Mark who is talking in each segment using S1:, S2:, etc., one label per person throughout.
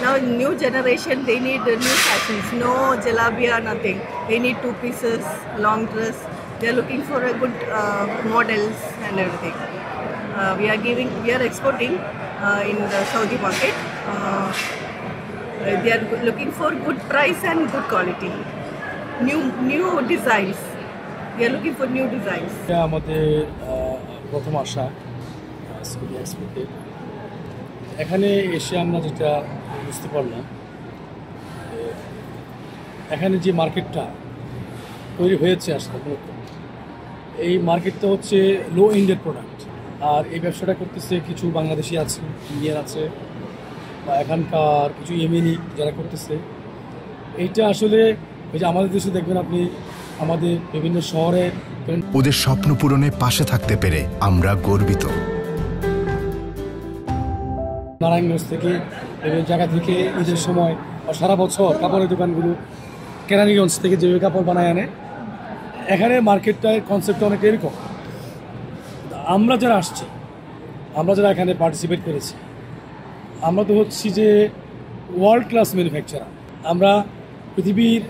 S1: Now new generation, they need new fashions. No jalabia, nothing. They need two pieces, long dress. They are looking for a good models and everything. We are exporting in the Saudi market. They are looking for good price and good quality. New designs. We are looking for new designs.
S2: আমাদের প্রথম আশা scooty এক্সপোর্টে এখানে এসে আমরা যেটা বুঝতে পারলাম এখানে যে মার্কেটটা তৈরি হয়েছে আসলে এই মার্কেটটা হচ্ছে লো এন্ডের প্রোডাক্ট আর এই ব্যবসাটা করতেছে কিছু বাংলাদেশি আছে ইন্ডিয়ান আছে বা এখানকার কিছু ইয়েমেনি যারা করতেছে এইটা আসলে ওই যে আমাদের দেশে দেখবেন আপনি আমাদের বিভিন্ন শহরে
S3: ওদের স্বপ্ন পূরণে পাশে থাকতে পেরে আমরা গর্বিত।
S2: নারায়ণগঞ্জ থেকে বিভিন্ন জায়গা থেকে ঈদের সময় সারা বছর কাপড়ের দোকানগুলো কেরানীগঞ্জ থেকে যেভাবে কাপড় বানায় আনে এখানে মার্কেটটার কনসেপ্টটা অনেক এরকম। আমরা যারা আসছি আমরা যারা এখানে পার্টিসিপেট করেছি আমরা তো হচ্ছি যে ওয়ার্ল্ড ক্লাস ম্যানুফ্যাকচারার। আমরা পৃথিবীর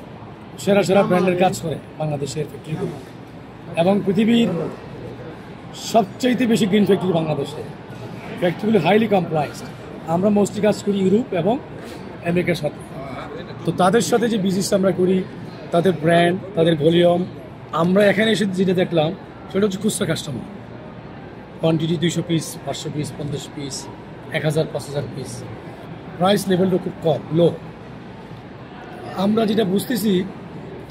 S2: সেরা সেরা ব্র্যান্ডের কাজ করে বাংলাদেশের ফ্যাক্টরিগুলো এবং পৃথিবীর সবচাইতে বেশি গ্রিন ফ্যাক্টরি বাংলাদেশে ফ্যাক্টরিগুলো হাইলি কমপ্লাইজড। আমরা মোস্টলি কাজ করি ইউরোপ এবং আমেরিকার সাথে। তো তাদের সাথে যে বিজনেস আমরা করি তাদের ব্র্যান্ড তাদের ভলিউম আমরা এখানে এসে যেটা দেখলাম সেটা হচ্ছে খুচরা customer quantity 200 piece 500 piece 50 piece 1000 5000 piece price লেভেলটা খুব কম লো। আমরা যেটা বুঝতেছি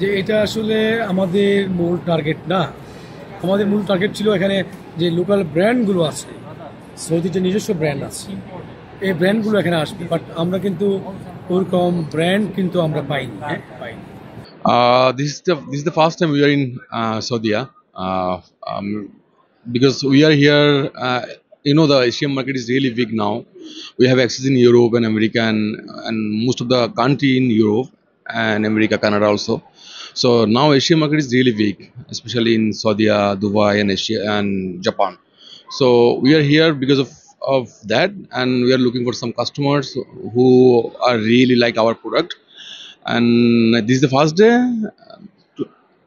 S2: যে এটা আসলে আমাদের মূল টার্গেট না। আমাদের মূল টার্গেট ছিল এখানে যে লোকাল ব্র্যান্ডগুলো আছে সৌদিতে নিজস্ব ব্র্যান্ড আছে এই ব্র্যান্ডগুলো এখানে আসবে বাট আমরা কিন্তু ওরকম ব্র্যান্ড কিন্তু আমরা পাইনি।
S4: This is the first time we are in Saudi, because we are here. The Asian market is really big now. We have access in Europe and America and most of the country in Europe and America, Canada also. So now Asian market is really big, especially in Saudi, Dubai, and Asia and Japan. So we are here because of that, and we are looking for some customers who are really like our product. And this is the first day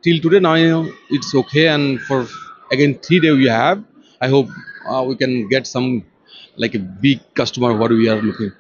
S4: till today. Now it's okay, and for again 3 days we have. I hope we can get some like a big customer what we are looking.